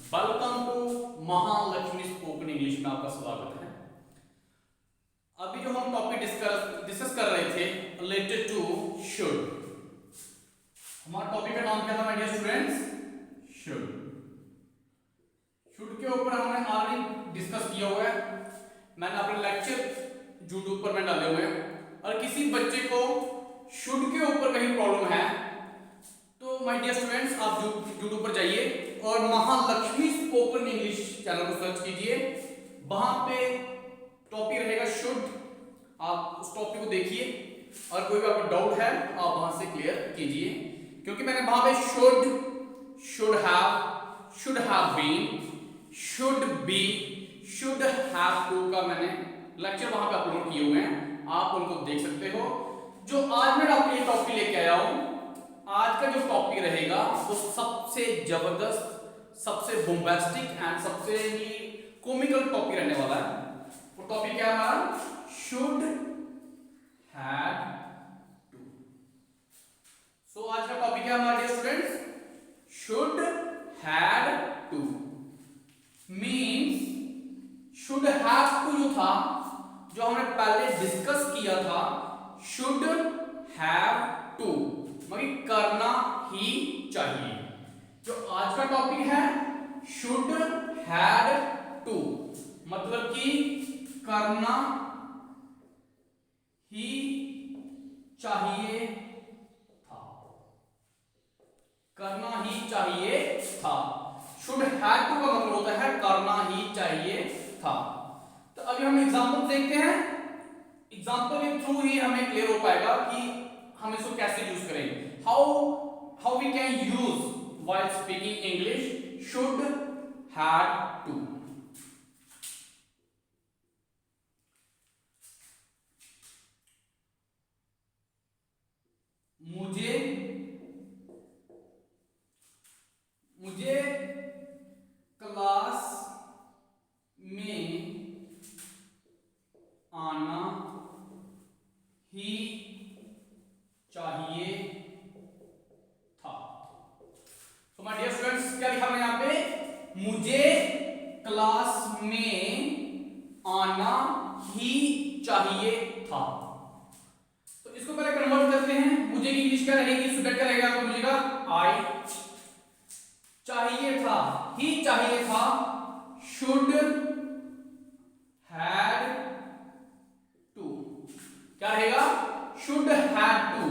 Welcome to Mahalakshmi spoken English में आपका स्वागत है। अभी जो हम टॉपिक डिस्कस कर रहे थे रिलेटेड टू शुड, हमारा टॉपिक का नाम क्या था my dear students? Should. Should के ऊपर हमने ऑलरेडी डिस्कस किया हुआ है, मैंने अपने लेक्चर यूट्यूब पर डाले हुए हैं। और किसी बच्चे को शुड के ऊपर कहीं प्रॉब्लम है तो माय डियर स्टूडेंट्स आप यूट्यूब पर जाइए और महालक्ष्मी स्पोकन इंग्लिश चैनल को सर्च कीजिए, वहां पे टॉपिक रहेगा शुड। आप उस टॉपिक को देखिए और कोई भी आपको डाउट है आप वहां से क्लियर कीजिए, क्योंकि मैंने वहां पे should have been, should be, should have to का मैंने लेक्चर वहां पे अपलोड किए हुए हैं, आप उनको देख सकते हो। जो आज मैं आपके लिए टॉपिक लेके आया हूं, आज का जो टॉपिक रहेगा वो सबसे जबरदस्त, सबसे बोम्बास्टिक एंड सबसे ही कॉमिकल टॉपिक रहने वाला है। वो टॉपिक क्या है हमारा? Should had to. सो आज का टॉपिक क्या है हमारे students? Should had to means should have to जो था, जो हमने पहले डिस्कस किया था, शुड हैव टू मतलब करना ही चाहिए। जो आज का टॉपिक है शुड हैड टू मतलब कि करना ही चाहिए था, करना ही चाहिए था। शुड हैड टू का मतलब होता है करना ही चाहिए था। तो अभी हम एग्जांपल देखते हैं, एग्जांपल के थ्रू ही हमें क्लियर हो पाएगा कि हम इसको कैसे यूज करेंगे। How we can use while speaking English should had to. मुझे क्लास में आना ही चाहिए था। तो माय डियर स्टूडेंट्स क्या लिखा मैंने यहां पे? मुझे क्लास में आना ही चाहिए था। तो इसको पहले कन्वर्ट करते हैं। मुझे की इंग्लिश क्या रहेगी? स्टूडेंट क्या रहेगा? आपको मुझे का आई, चाहिए था, ही चाहिए था, शुड हैड टू। क्या रहेगा? Should had to.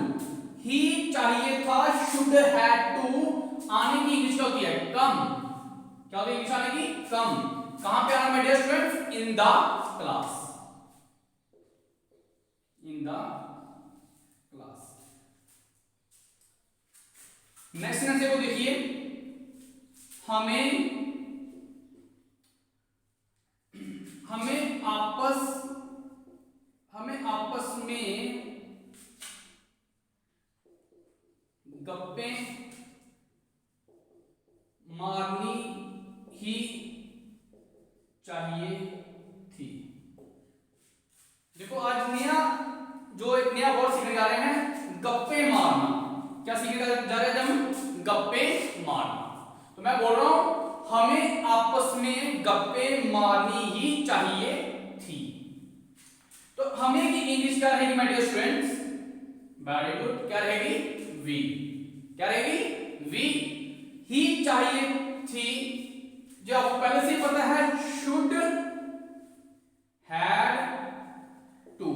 ही चाहिए था, शुड हैड टू। आने की इंग्लिश क्या होती है? कम। क्या होती है इंग्लिश आने की? कम। कहां पे आना my dear students? In the class, in the class. Next sentence को देखिए, हमें आपस में गप्पे मारनी ही चाहिए थी। देखो आज एक नया वर्ड सीखने जा रहे हैं, गप्पे मारना। क्या सीखने जा रहे हैं हम? गप्पे मारना। तो मैं बोल रहा हूं हमें आपस में गप्पे मारनी ही चाहिए थी। तो हमें की इंग्लिश क्या रहेगी my dear students? Very good. क्या रहेगी? वी। क्या रहेगी? वी। ही चाहिए थी, जो आपको पहले से ही पता है, should had to.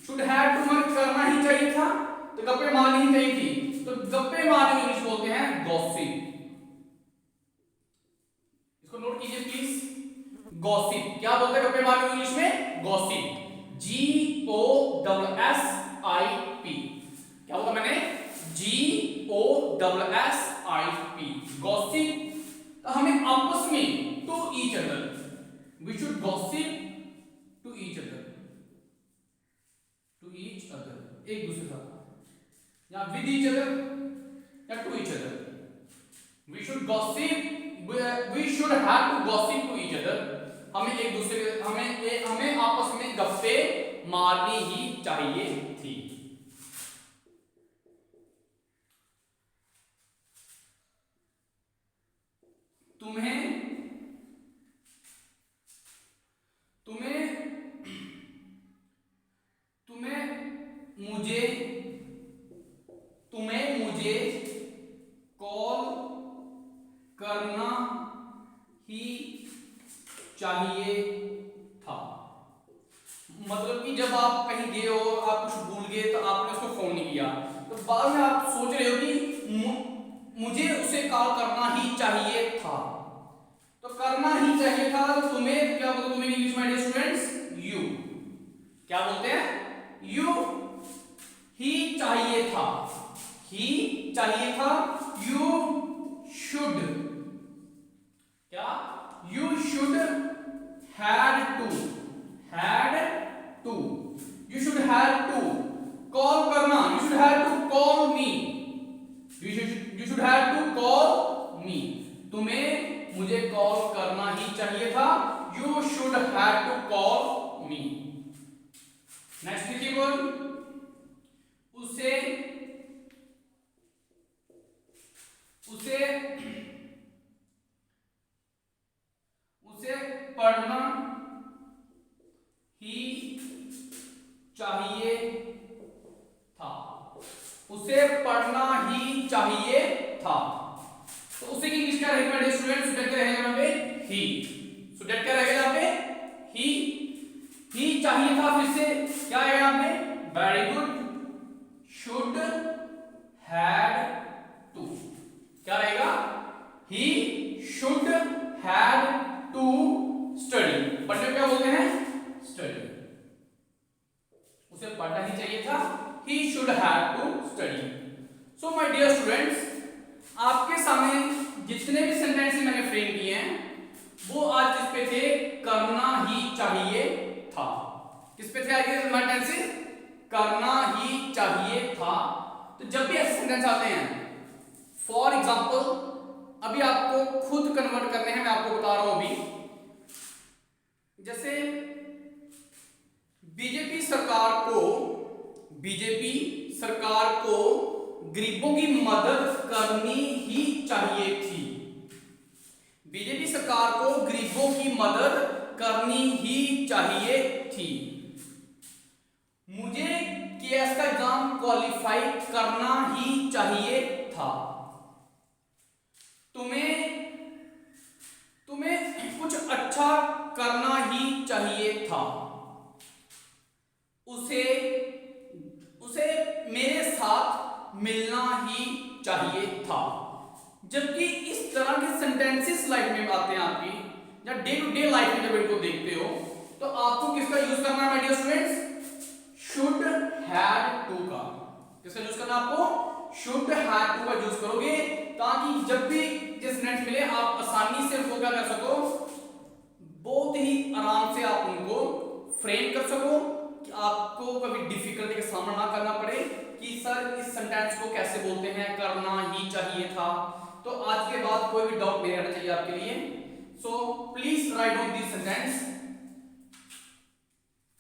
Should had to मतलब करना ही चाहिए था, तो गप्पे मारनी ही चाहिए थी। तो गप्पे मारने इंग्लिश बोलते हैं गॉसिप। इसको नोट कीजिए प्लीज। गॉसिप क्या बोलते हैं गप्पे मारने इंग्लिश में? गॉसिप। GOSSIP। क्या बोला मैंने? GOSSIP, gossip. तो हमें आपस में, to each other, we should gossip to each other, to each other, एक दूसरे साथ, या विद ईच अदर या to each other. We should gossip, we should have to gossip to each other. हमें एक दूसरे के हमें आपस में गप्पे मारनी ही चाहिए थी। तुम्हें तुम्हें तुम्हें मुझे कॉल करना ही चाहिए था। मतलब कि जब आप कहीं गए हो, आप कुछ भूल गए तो आपने उसको फोन नहीं किया, तो बाद में आप सोच रहे हो कि मुझे उसे कॉल करना ही चाहिए था। तो करना ही चाहिए था, तो तुम्हें क्या बोलते, तुम्हें इंग्लिश में स्टूडेंट्स यू क्या बोलते हैं, यू ही चाहिए था, ही चाहिए था, यू शुड क्या, you should had to you should had to call करना, you should had to call me, you should had to call me, तुम्हें मुझे कॉल करना ही चाहिए था, you should had to call me. Next लिखिए बोल, उसे उसे उसे पढ़ना ही चाहिए था, उसे पढ़ना ही चाहिए था। तो उसे की इंग्लिश क्या रहेगी मेरे स्टूडेंट, सुडेट क्या रहेगा यहाँ पे, ही, सुडेट क्या रहेगा यहाँ पे, ही चाहिए था, फिर से क्या है यहाँ पे, very good, should had to, क्या रहेगा, he should had to study, पढ़ने क्या बोलते हैं, स्टडी, उसे पढ़ना ही चाहिए था, he should have to study। So my dear students, आपके सामने जितने भी सेंटेंस मैंने फ्रेम किए हैं वो आज किस पे थे, करना ही चाहिए था, किस पे थे आज के सेंटेंस, करना ही चाहिए था। तो जब भी ऐसे सेंटेंस आते हैं, फॉर एग्जांपल अभी आपको खुद कन्वर्ट करने हैं, मैं आपको बता रहा हूं अभी, जैसे बीजेपी सरकार को गरीबों की मदद करनी ही चाहिए थी, बीजेपी सरकार को गरीबों की मदद करनी ही चाहिए थी, मुझे केएस का एग्जाम क्वालिफाई करना ही चाहिए था, तुम्हें कुछ अच्छा करना ही चाहिए था, उसे मेरे साथ मिलना ही चाहिए था। जबकि इस तरह के सेंटेंसेस लाइफ में आते हैं आपकी, या डे टू डे लाइफ में जब इनको देखते हो तो आपको किसका यूज करना है my dear students, should had to का, किसका यूज करना आपको, शुड हैड टू का यूज करोगे, ताकि जब भी ये सेंटेंस मिले आप आसानी से उनको क्या कर सको, बहुत ही आराम से आप उनको फ्रेम कर सको, कि आपको कभी डिफिकल्टी का सामना ना करना पड़े कि सर इस सेंटेंस को कैसे बोलते हैं, करना ही चाहिए था। तो आज के बाद कोई भी डाउट नहीं रहना चाहिए आपके लिए। So please write down this sentence.